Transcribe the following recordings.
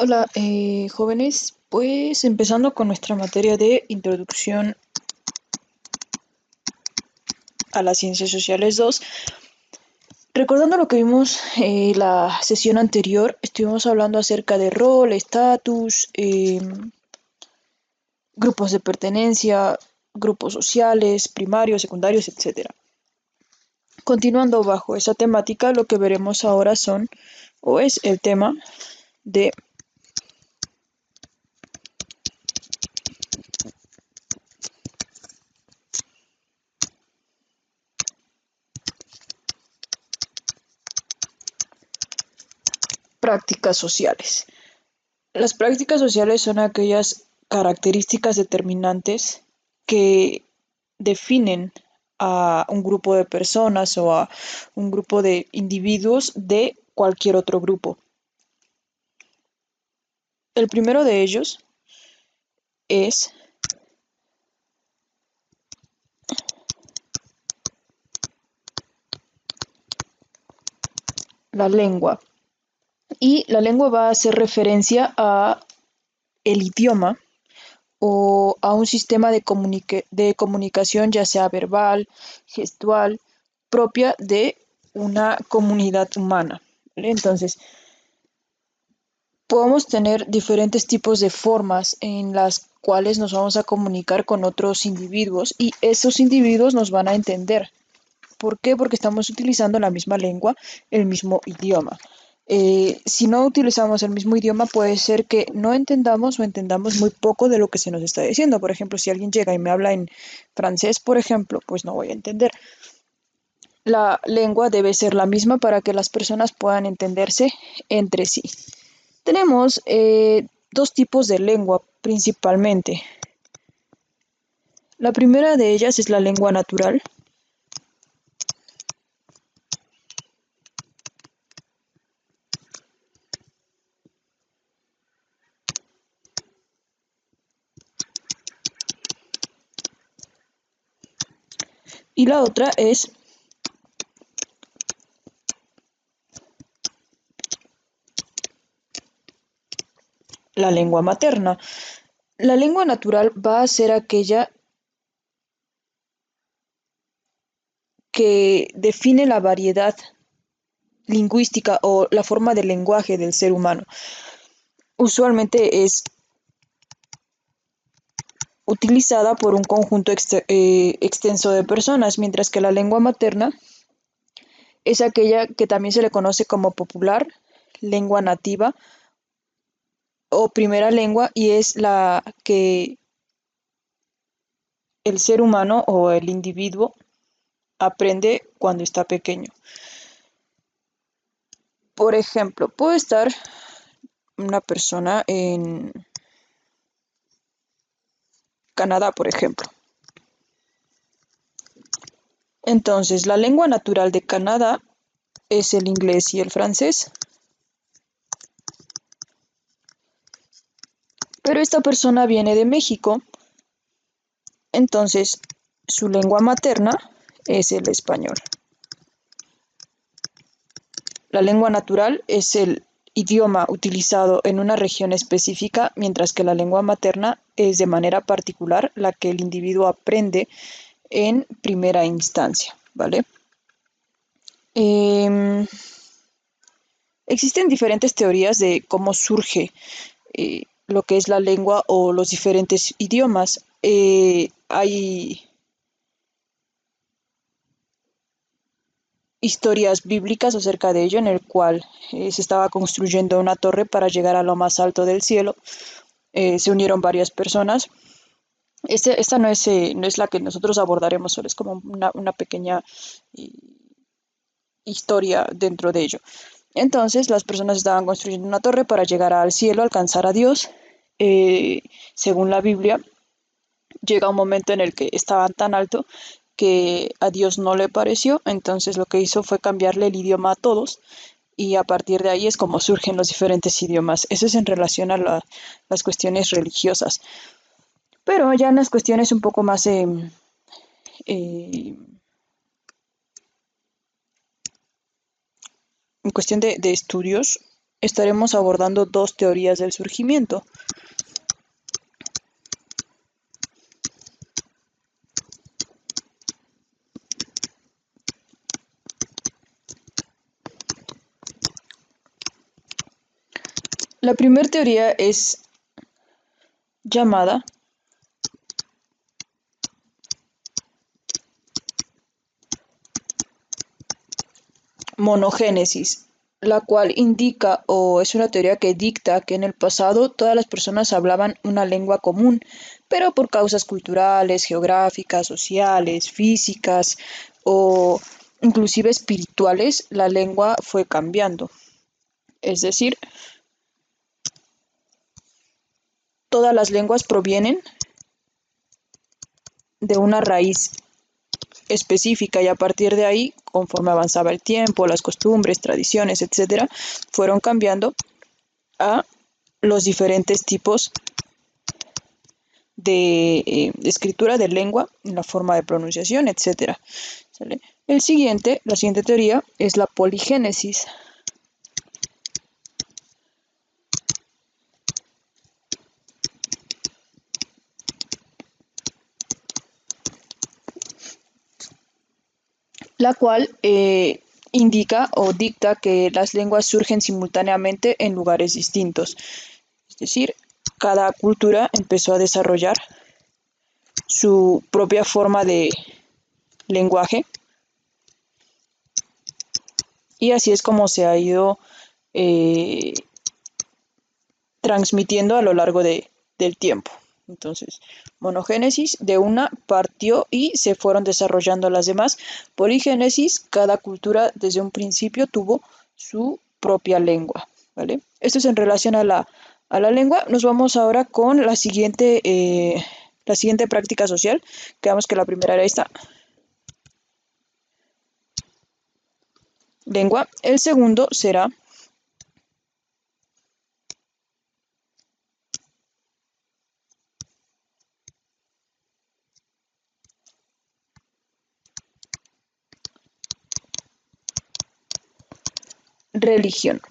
Hola, jóvenes. Pues empezando con nuestra materia de Introducción a las Ciencias Sociales 2. Recordando lo que vimos la sesión anterior, estuvimos hablando acerca de rol, estatus, grupos de pertenencia, grupos sociales, primarios, secundarios, etcétera. Continuando bajo esa temática, lo que veremos ahora es el tema de prácticas sociales. Las prácticas sociales son aquellas características determinantes que definen a un grupo de personas o a un grupo de individuos de cualquier otro grupo. El primero de ellos es la lengua. Y la lengua va a hacer referencia a el idioma o a un sistema de comunicación, ya sea verbal, gestual, propia de una comunidad humana, ¿vale? Entonces, podemos tener diferentes tipos de formas en las cuales nos vamos a comunicar con otros individuos y esos individuos nos van a entender. ¿Por qué? Porque estamos utilizando la misma lengua, el mismo idioma. Si no utilizamos el mismo idioma, puede ser que no entendamos o entendamos muy poco de lo que se nos está diciendo. Por ejemplo, si alguien llega y me habla en francés, por ejemplo, pues no voy a entender. La lengua debe ser la misma para que las personas puedan entenderse entre sí. Tenemos dos tipos de lengua principalmente. La primera de ellas es la lengua natural. Y la otra es la lengua materna. La lengua natural va a ser aquella que define la variedad lingüística o la forma de lenguaje del ser humano. Usualmente es utilizada por un conjunto extenso de personas, mientras que la lengua materna es aquella que también se le conoce como popular, lengua nativa o primera lengua, y es la que el ser humano o el individuo aprende cuando está pequeño. Por ejemplo, puede estar una persona en Canadá, por ejemplo. Entonces, la lengua natural de Canadá es el inglés y el francés. Pero esta persona viene de México, entonces su lengua materna es el español. La lengua natural es el idioma utilizado en una región específica, mientras que la lengua materna es de manera particular la que el individuo aprende en primera instancia, ¿vale? Existen diferentes teorías de cómo surge lo que es la lengua o los diferentes idiomas. Hay historias bíblicas acerca de ello, en el cual se estaba construyendo una torre para llegar a lo más alto del cielo. Se unieron varias personas. Esta no es la que nosotros abordaremos, solo es como una pequeña eh, historia dentro de ello. Entonces, las personas estaban construyendo una torre para llegar al cielo, alcanzar a Dios. Según la Biblia, llega un momento en el que estaban tan alto que a Dios no le pareció, entonces lo que hizo fue cambiarle el idioma a todos y a partir de ahí es como surgen los diferentes idiomas. Eso es en relación a las cuestiones religiosas. Pero ya en las cuestiones un poco más eh, en cuestión de estudios, estaremos abordando dos teorías del surgimiento. La primera teoría es llamada monogénesis, la cual indica o es una teoría que dicta que en el pasado todas las personas hablaban una lengua común, pero por causas culturales, geográficas, sociales, físicas o inclusive espirituales, la lengua fue cambiando. Es decir, todas las lenguas provienen de una raíz específica y a partir de ahí, conforme avanzaba el tiempo, las costumbres, tradiciones, etcétera, fueron cambiando a los diferentes tipos de escritura de lengua, la forma de pronunciación, etcétera. ¿Sale? La siguiente teoría es la poligénesis. La cual indica o dicta que las lenguas surgen simultáneamente en lugares distintos. Es decir, cada cultura empezó a desarrollar su propia forma de lenguaje y así es como se ha ido eh, transmitiendo a lo largo del tiempo. Entonces, monogénesis de una partió y se fueron desarrollando las demás. Poligénesis, cada cultura desde un principio tuvo su propia lengua. ¿Vale? Esto es en relación a la lengua. Nos vamos ahora con la siguiente práctica social. Quedamos que la primera era esta, lengua. El segundo será religión.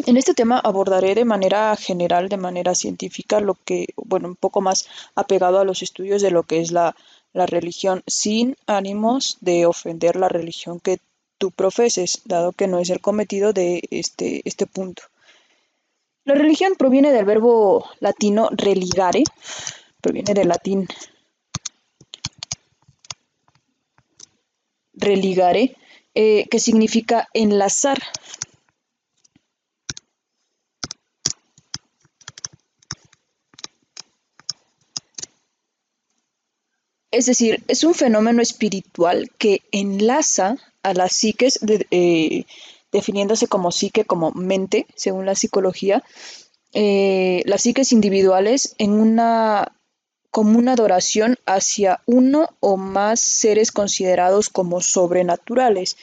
En este tema abordaré de manera general, de manera científica, lo que, bueno, un poco más apegado a los estudios de lo que es la religión, sin ánimos de ofender la religión que tú profeses, dado que no es el cometido de este punto. La religión proviene del verbo latino religare, proviene del latín religare, que significa enlazar. Es decir, es un fenómeno espiritual que enlaza a las psiques, definiéndose como psique, como mente, según la psicología, las psiques individuales en una común adoración hacia uno o más seres considerados como sobrenaturales.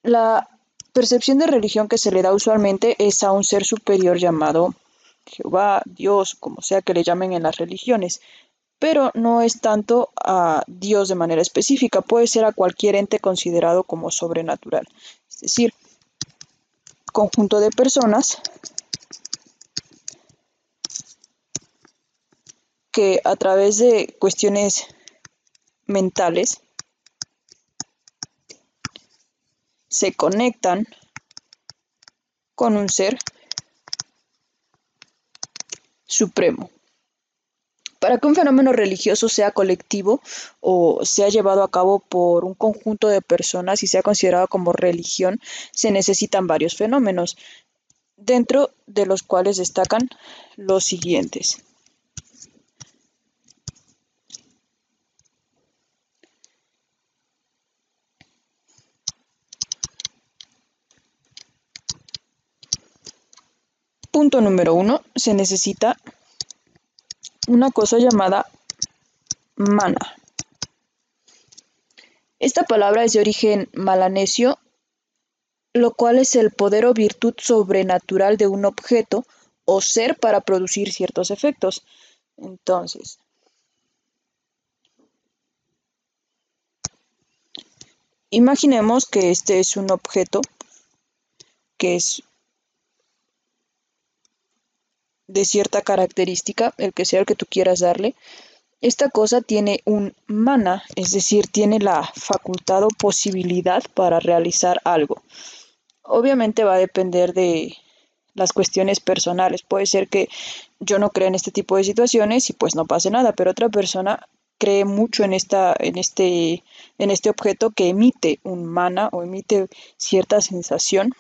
La percepción de religión que se le da usualmente es a un ser superior llamado Jehová, Dios, como sea que le llamen en las religiones, pero no es tanto a Dios de manera específica, puede ser a cualquier ente considerado como sobrenatural, es decir, conjunto de personas que a través de cuestiones mentales se conectan con un ser supremo. Para que un fenómeno religioso sea colectivo o sea llevado a cabo por un conjunto de personas y sea considerado como religión, se necesitan varios fenómenos, dentro de los cuales destacan los siguientes. Punto número 1, se necesita una cosa llamada mana. Esta palabra es de origen malanesio, lo cual es el poder o virtud sobrenatural de un objeto o ser para producir ciertos efectos. Entonces, imaginemos que este es un objeto que es de cierta característica, el que sea el que tú quieras darle, esta cosa tiene un mana, es decir, tiene la facultad o posibilidad para realizar algo. Obviamente va a depender de las cuestiones personales. Puede ser que yo no crea en este tipo de situaciones y pues no pase nada, pero otra persona cree mucho en este objeto que emite un mana o emite cierta sensación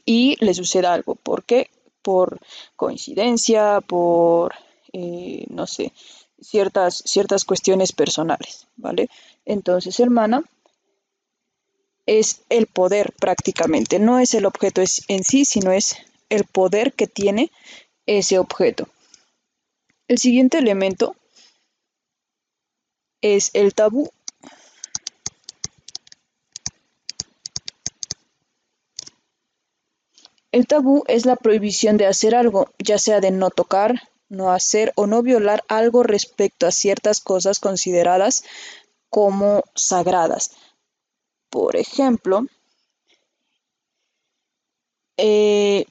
y le sucede algo. ¿Por qué? Por coincidencia, por, no sé, ciertas cuestiones personales, ¿vale? Entonces el mana es el poder prácticamente, no es el objeto en sí, sino es el poder que tiene ese objeto. El siguiente elemento es el tabú. El tabú es la prohibición de hacer algo, ya sea de no tocar, no hacer o no violar algo respecto a ciertas cosas consideradas como sagradas. Por ejemplo, eh,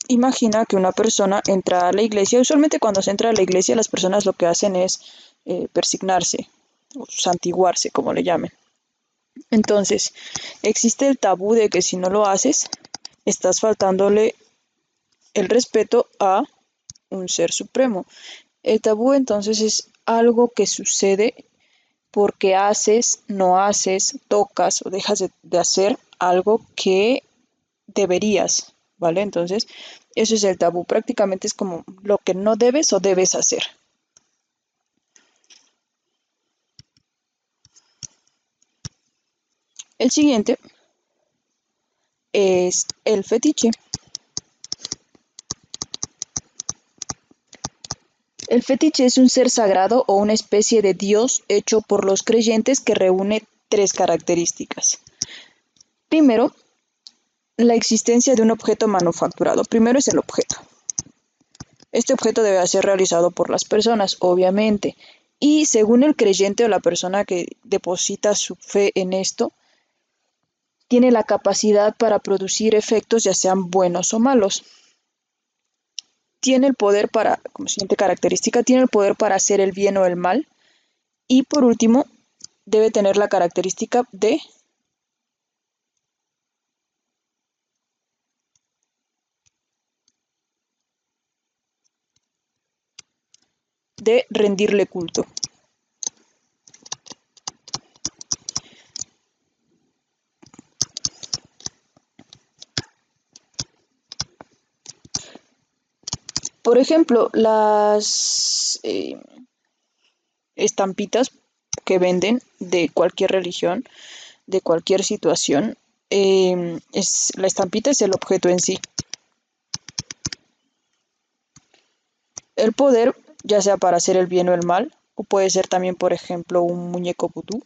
imagina que una persona entra a la iglesia. Usualmente cuando se entra a la iglesia las personas lo que hacen es persignarse o santiguarse, como le llamen. Entonces, existe el tabú de que si no lo haces, estás faltándole el respeto a un ser supremo. El tabú entonces es algo que sucede porque haces, no haces, tocas o dejas de hacer algo que deberías, ¿vale? Entonces, eso es el tabú. Prácticamente es como lo que no debes o debes hacer. El siguiente es el fetiche. El fetiche es un ser sagrado o una especie de dios hecho por los creyentes que reúne tres características. Primero, la existencia de un objeto manufacturado. Primero es el objeto. Este objeto debe ser realizado por las personas, obviamente, y según el creyente o la persona que deposita su fe en esto, tiene la capacidad para producir efectos ya sean buenos o malos. Tiene el poder para, como siguiente característica, tiene el poder para hacer el bien o el mal. Y por último, debe tener la característica de rendirle culto. Por ejemplo, las estampitas que venden de cualquier religión, de cualquier situación, la estampita es el objeto en sí. El poder, ya sea para hacer el bien o el mal, o puede ser también, por ejemplo, un muñeco vudú.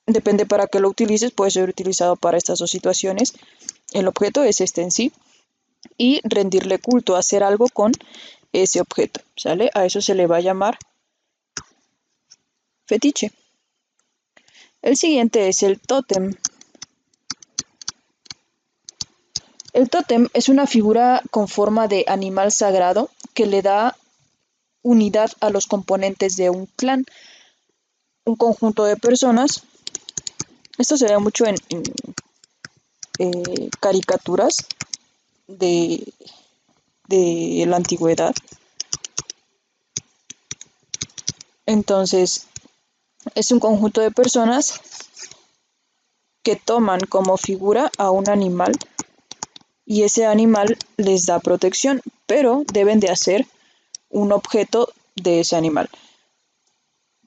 Depende para qué lo utilices, puede ser utilizado para estas dos situaciones. El objeto es este en sí y rendirle culto, hacer algo con ese objeto, ¿sale? A eso se le va a llamar fetiche. El siguiente es el tótem. El tótem es una figura con forma de animal sagrado que le da unidad a los componentes de un clan, un conjunto de personas. Esto se ve mucho en caricaturas de, de la antigüedad. Entonces, es un conjunto de personas que toman como figura a un animal y ese animal les da protección, pero deben de hacer un objeto de ese animal.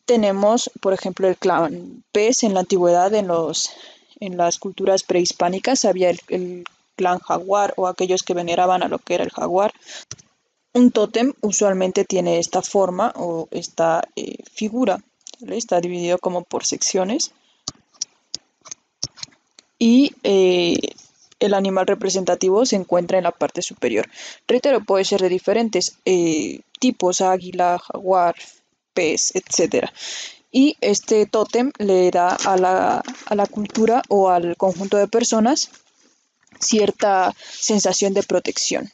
Tenemos, por ejemplo, el clan pez en la antigüedad, en las culturas prehispánicas, había el clan jaguar o aquellos que veneraban a lo que era el jaguar. Un tótem usualmente tiene esta forma o esta figura, ¿vale? Está dividido como por secciones y el animal representativo se encuentra en la parte superior. Reitero, puede ser de diferentes tipos, águila, jaguar, pez, etcétera. Y este tótem le da a la cultura o al conjunto de personas cierta sensación de protección.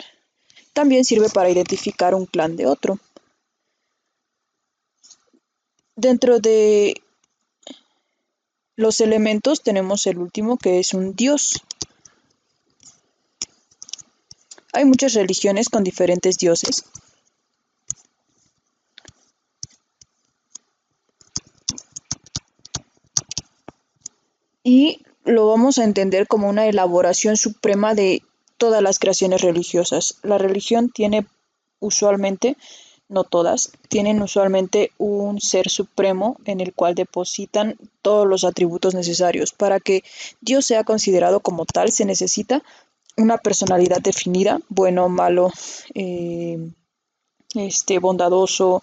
También sirve para identificar un clan de otro. Dentro de los elementos tenemos el último, que es un dios. Hay muchas religiones con diferentes dioses. Y lo vamos a entender como una elaboración suprema de todas las creaciones religiosas. La religión tiene usualmente, no todas, tienen usualmente un ser supremo en el cual depositan todos los atributos necesarios. Para que Dios sea considerado como tal, se necesita una personalidad definida, bueno, malo, bondadoso,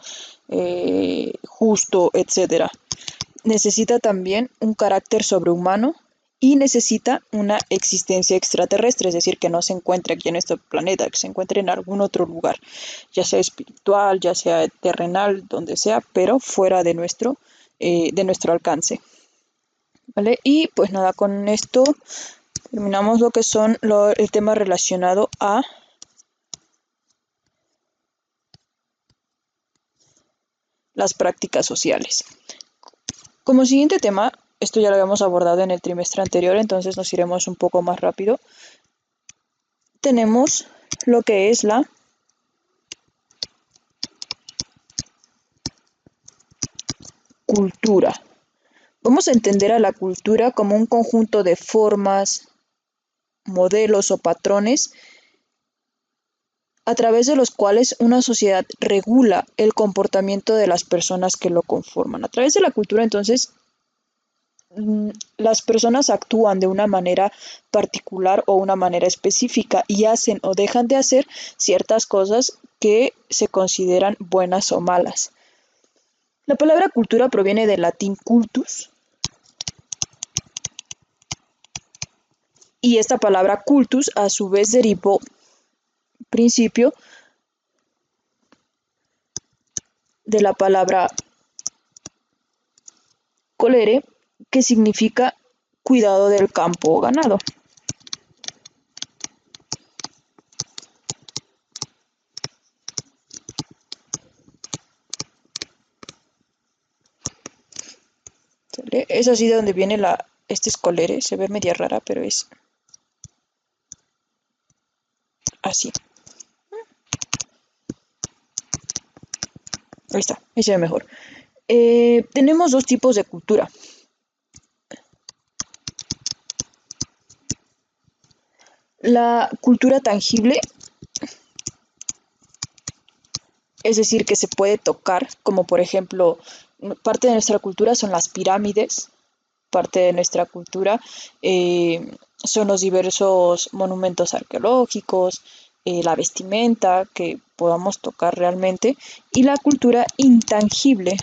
justo, etcétera. Necesita también un carácter sobrehumano y necesita una existencia extraterrestre, es decir, que no se encuentre aquí en este planeta, que se encuentre en algún otro lugar, ya sea espiritual, ya sea terrenal, donde sea, pero fuera de nuestro alcance. ¿Vale? Y pues nada, con esto terminamos lo que son el tema relacionado a las prácticas sociales. Como siguiente tema, esto ya lo habíamos abordado en el trimestre anterior, entonces nos iremos un poco más rápido. Tenemos lo que es la cultura. Vamos a entender a la cultura como un conjunto de formas, modelos o patrones a través de los cuales una sociedad regula el comportamiento de las personas que lo conforman. A través de la cultura, entonces, las personas actúan de una manera particular o una manera específica y hacen o dejan de hacer ciertas cosas que se consideran buenas o malas. La palabra cultura proviene del latín cultus, y esta palabra cultus a su vez derivó principio de la palabra colere, que significa cuidado del campo o ganado. ¿Sale? Es así de donde viene este es colere, se ve media rara, pero es así. Ahí está, ahí se ve mejor. Tenemos dos tipos de cultura. La cultura tangible, es decir, que se puede tocar, como por ejemplo, parte de nuestra cultura son las pirámides, parte de nuestra cultura son los diversos monumentos arqueológicos, la vestimenta que podamos tocar realmente, y la cultura intangible,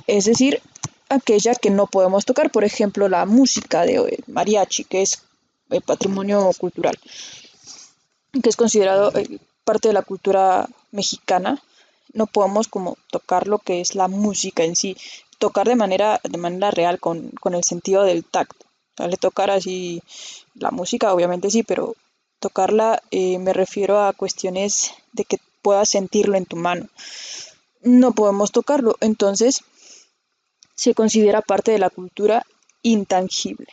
es decir, aquella que no podemos tocar, por ejemplo, la música de mariachi, que es patrimonio cultural, que es considerado parte de la cultura mexicana. No podemos como tocar lo que es la música en sí, tocar de manera real con el sentido del tacto. ¿Vale? Tocar así la música, obviamente sí, pero tocarla me refiero a cuestiones de que puedas sentirlo en tu mano. No podemos tocarlo, entonces se considera parte de la cultura intangible.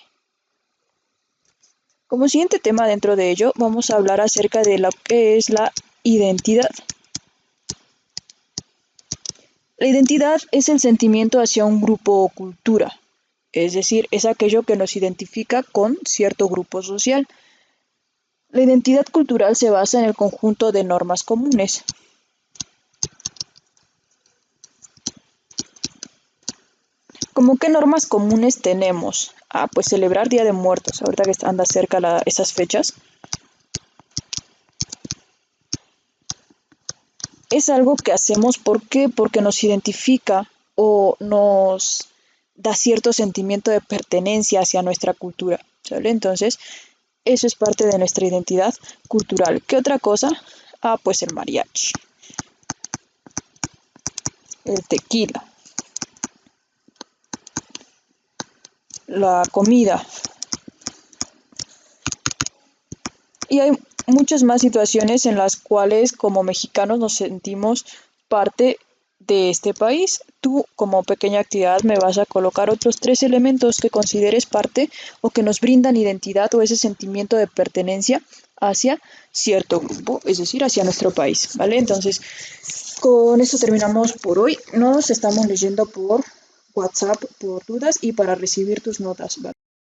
Como siguiente tema dentro de ello, vamos a hablar acerca de lo que es la identidad. La identidad es el sentimiento hacia un grupo o cultura, es decir, es aquello que nos identifica con cierto grupo social. La identidad cultural se basa en el conjunto de normas comunes. ¿Cómo qué normas comunes tenemos? Pues celebrar Día de Muertos, ahorita que anda cerca esas fechas. Es algo que hacemos, ¿por qué? Porque nos identifica o nos da cierto sentimiento de pertenencia hacia nuestra cultura, ¿sale? Entonces, eso es parte de nuestra identidad cultural. ¿Qué otra cosa? Pues el mariachi, el tequila, la comida, Y hay muchas más situaciones en las cuales como mexicanos nos sentimos parte de este país. Tú, como pequeña actividad, me vas a colocar otros 3 elementos que consideres parte o que nos brindan identidad o ese sentimiento de pertenencia hacia cierto grupo, es decir, hacia nuestro país, ¿vale? Entonces, con esto terminamos por hoy. Nos estamos leyendo por WhatsApp por dudas y para recibir tus notas, ¿vale?